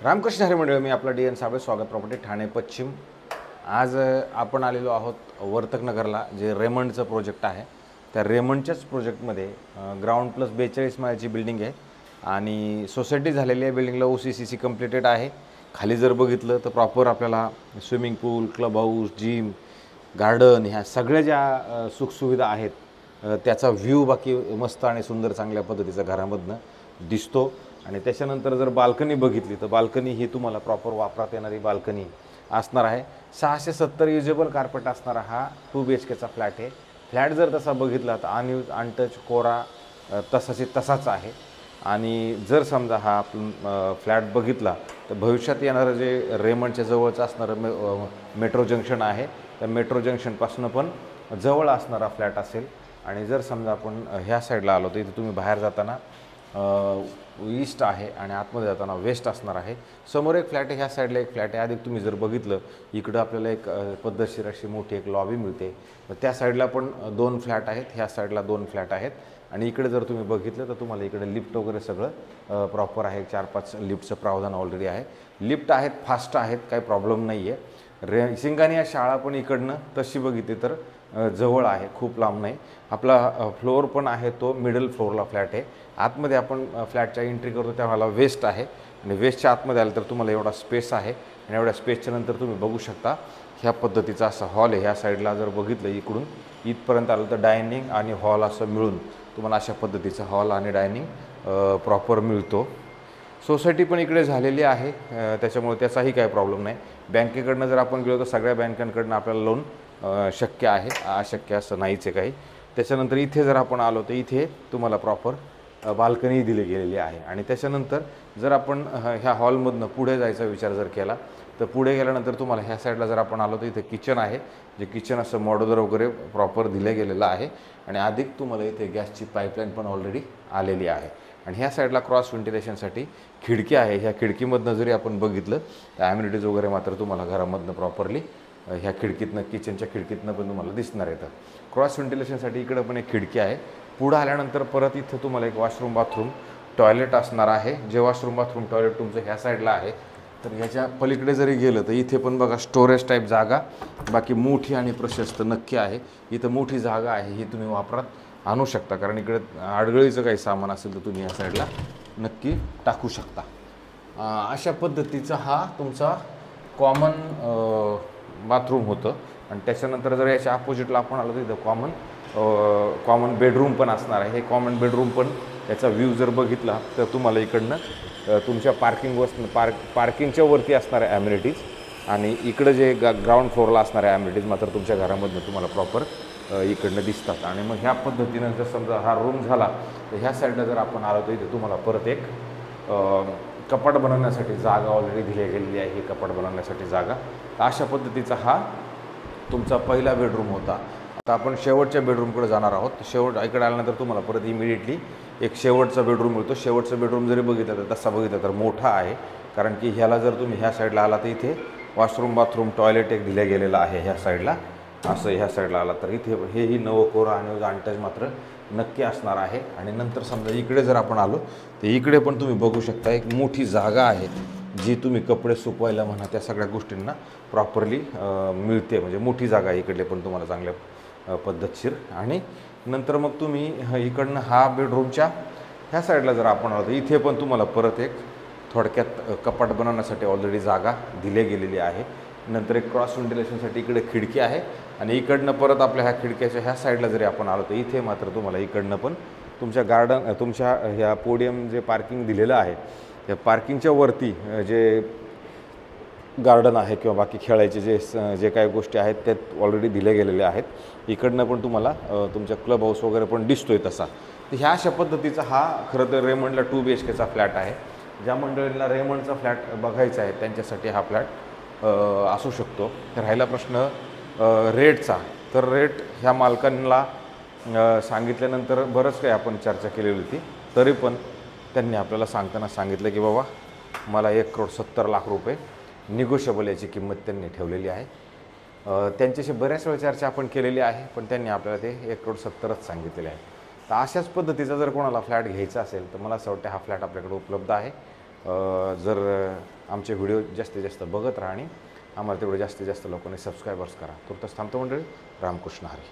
रामकृष्ण हरी मंडळ, मी आपला DN साबळे, स्वागत प्रॉपर्टी ठाणे पश्चिम। आज आपण आलेलो आहोत वर्तकनगरला, जे रेमंडचं प्रोजेक्ट आहे। त्या रेमंडच्याच प्रोजेक्टमध्ये ग्राउंड प्लस 42 माळ्याची बिल्डिंग आहे आणि सोसायटी झालेली आहे। बिल्डिंगला OCCC कंप्लीटेड आहे। खाली जर बघितलं तर प्रॉपर आपल्याला स्विमिंग पूल, क्लब हाऊस, जिम, गार्डन ह्या सगळ्या ज्या सुखसुविधा आहेत त्याचा व्ह्यू बाकी मस्त आणि सुंदर चांगल्या पद्धतीचा घरामधनं दिसतो। आणि त्याच्यानंतर जर बाल्कनी बघितली तर बाल्कनी ही तुम्हाला प्रॉपर वापरात येणारी बाल्कनी असणार आहे। 670 युजेबल कार्पेट असणारा हा 2 BHKचा फ्लॅट आहे। फ्लॅट जर तसा बघितला तर अनयूज अनटच कोरा तसाच आहे। आणि जर समजा हा फ्लॅट बघितला तर भविष्यात येणारं जे रेमंडच्या जवळचं असणारं मेट्रो जंक्शन आहे, त्या मेट्रो जंक्शनपासून पण जवळ असणारा फ्लॅट असेल। आणि जर समजा आपण ह्या साईडला आलो तर इथे तुम्ही बाहेर जाताना ईस्ट आहे आणि आतमध्ये जाताना वेस्ट असणार आहे। समोर एक फ्लॅट आहे, ह्या साईडला एक फ्लॅट आहे। आधी तुम्ही जर बघितलं इकडं आपल्याला एक पद्धतशीर अशी मोठी एक लॉबी मिळते। त्या साईडला पण 2 फ्लॅट आहेत, ह्या साईडला 2 फ्लॅट आहेत। आणि इकडे जर तुम्ही बघितलं तर तुम्हाला इकडे लिफ्ट वगैरे सगळं प्रॉपर आहे। 4-5 लिफ्टचं प्रावधान ऑलरेडी आहे। लिफ्ट आहेत, फास्ट आहेत, काही प्रॉब्लेम नाही आहे। सिंगानिया शाळा पण इकडनं तशी बघितली तर जवळ आहे, खूप लांब नाही। आपला फ्लोअर पण आहे तो मिडल फ्लोअरला फ्लॅट आहे। आतमध्ये आपण फ्लॅटच्या एंट्री करतो त्यावेळेला वेस्ट आहे आणि वेस्टच्या आतमध्ये आलं तर तुम्हाला एवढा स्पेस आहे। आणि एवढ्या स्पेसच्या नंतर तुम्ही बघू शकता ह्या पद्धतीचा असा हॉल आहे। ह्या साईडला जर बघितलं इकडून इथपर्यंत आलं तर डायनिंग आणि हॉल असं मिळून तुम्हाला अशा पद्धतीचा हॉल आणि डायनिंग प्रॉपर मिळतो। सोसायटी पण इकडे झालेली आहे, त्याच्यामुळे त्याचाही काही प्रॉब्लेम नाही। बँकेकडनं जर आपण गेलो तर सगळ्या बँकांकडनं आपल्याला लोन शक्य आहे, अशक्य असं नाहीच आहे काही। त्याच्यानंतर इथे जर आपण आलो तर इथे तुम्हाला प्रॉपर बाल्कनी दिली गेलेली आहे। आणि त्याच्यानंतर जर आपण ह्या हॉलमधनं पुढे जायचा विचार जर केला तर पुढे गेल्यानंतर तुम्हाला ह्या साईडला जर आपण आलो तर इथे किचन आहे, जे किचन असं मॉड्युलर वगैरे प्रॉपर दिलं गेलेलं आहे। आणि अधिक तुम्हाला इथे गॅसची पाईपलाईन पण ऑलरेडी आलेली आहे। आणि ह्या साईडला क्रॉस व्हेंटिलेशनसाठी खिडकी आहे। ह्या खिडकीमधनं जरी आपण बघितलं तर ॲम्युनिटीज वगैरे मात्र तुम्हाला घरामधनं प्रॉपरली ह्या खिडकीतनं, किचनच्या खिडकीतनं पण तुम्हाला दिसणार येतं। क्रॉस व्हेंटिलेशनसाठी इकडं पण एक खिडकी आहे। पुढं आल्यानंतर परत इथं तुम्हाला एक वॉशरूम बाथरूम टॉयलेट असणार आहे। जे वॉशरूम बाथरूम टॉयलेट तुमचं ह्या साईडला आहे, तर ह्याच्या पलीकडे जरी गेलं तर इथे पण बघा स्टोरेज टाईप जागा बाकी मोठी आणि प्रशस्त नक्की आहे। इथं मोठी जागा आहे, ही तुम्ही वापरात आणू शकता, कारण इकडे आडगळीचं काही सामान असेल तर तुम्ही ह्या साईडला नक्की टाकू शकता। अशा पद्धतीचा हा तुमचा कॉमन बाथरूम होतं। आणि त्याच्यानंतर जर याच्या अपोजिटला आपण आलो तर इथं कॉमन बेडरूम पण असणार आहे। हे कॉमन बेडरूम पण याचा व्ह्यू जर बघितला तर तुम्हाला इकडनं तुमच्या पार्किंगच्या वरती असणाऱ्या ॲम्युनिटीज आणि इकडं जे ग्राउंड फ्लोअरला असणाऱ्या ॲम्युनिटीज मात्र तुमच्या घरामधनं तुम्हाला प्रॉपर इकडनं दिसतात। आणि मग ह्या पद्धतीनं जर समजा हा रूम झाला तर ह्या साईडला जर आपण आलो तर इथे तुम्हाला परत एक कपाट बनवण्यासाठी जागा ऑलरेडी दिली गेलेली आहे। ही कपाट बनवण्यासाठी जागा। तर अशा पद्धतीचा हा तुमचा पहिला बेडरूम होता। आता आपण शेवटच्या बेडरूमकडे जाणार आहोत। इकडे आल्यानंतर तुम्हाला परत इमिडिएटली एक शेवटचा बेडरूम मिळतो। शेवटचा बेडरूम जरी बघितला तर तसा बघितला तर मोठा आहे, कारण की ह्याला जर तुम्ही ह्या साईडला आला तर इथे वॉशरूम बाथरूम टॉयलेट एक दिलं गेलेलं आहे ह्या साईडला। असं ह्या साईडला आला तर इथे हेही नवं कोरं आणि अनटच मात्र नक्की असणार आहे। आणि नंतर समजा इकडे जर आपण आलो तर इकडे पण तुम्ही बघू शकता एक मोठी जागा आहे, जी तुम्ही कपडे सुकवायला म्हणा त्या सगळ्या गोष्टींना प्रॉपरली मिळते। म्हणजे मोठी जागा आहे इकडले पण तुम्हाला चांगल्या पद्धतशीर। आणि नंतर मग तुम्ही इकडनं हा बेडरूमच्या ह्या साईडला जर आपण आलो तर इथे पण तुम्हाला परत एक थोडक्यात कपाट बनवण्यासाठी ऑलरेडी जागा दिली गेलेली आहे। नंतर एक क्रॉस व्हेंटिलेशनसाठी इकडे खिडकी आहे। आणि इकडनं परत आपल्या ह्या खिडक्याच्या ह्या साईडला जरी आपण आलो तर इथे मात्र तुम्हाला इकडनं पण तुमच्या ह्या पोडियम जे पार्किंग दिलेलं आहे त्या पार्किंगच्या वरती जे गार्डन आहे किंवा बाकी खेळायचे जे काही गोष्टी आहेत त्यात ऑलरेडी दिले गेलेले आहेत। इकडनं पण तुम्हाला तुमच्या क्लब हाऊस वगैरे पण दिसतोय तसा। तर ह्या अशा पद्धतीचा हा खरं तर रेमंडला 2 BHKचा फ्लॅट आहे। ज्या मंडळींना रेमंडचा फ्लॅट बघायचा आहे त्यांच्यासाठी हा फ्लॅट असू शकतो। तर राहिला प्रश्न रेटचा, तर रेट ह्या मालकांना सांगितल्यानंतर बरंच काही आपण चर्चा केलेली होती, तरी पण त्यांनी आपल्याला सांगताना सांगितलं की बाबा मला 1,70,00,000 रुपये निगोशिएबल याची किंमत त्यांनी ठेवलेली आहे। त्यांच्याशी बऱ्याच वेळ चर्चा आपण केलेली आहे, पण त्यांनी आपल्याला ते 1,70,00,000च सांगितलेले आहे। तर अशाच पद्धतीचा जर कोणाला फ्लॅट घ्यायचा असेल तर मला असं वाटतं हा फ्लॅट आपल्याकडे उपलब्ध आहे। जर आमचे व्हिडिओ जास्तीत जास्त बघत राहा आणि आम्हाला तेवढे जास्तीत जास्त लोकांनी सबस्क्रायबर्स करा. तुर्तास थांबतो मंडळी. रामकृष्ण हरी.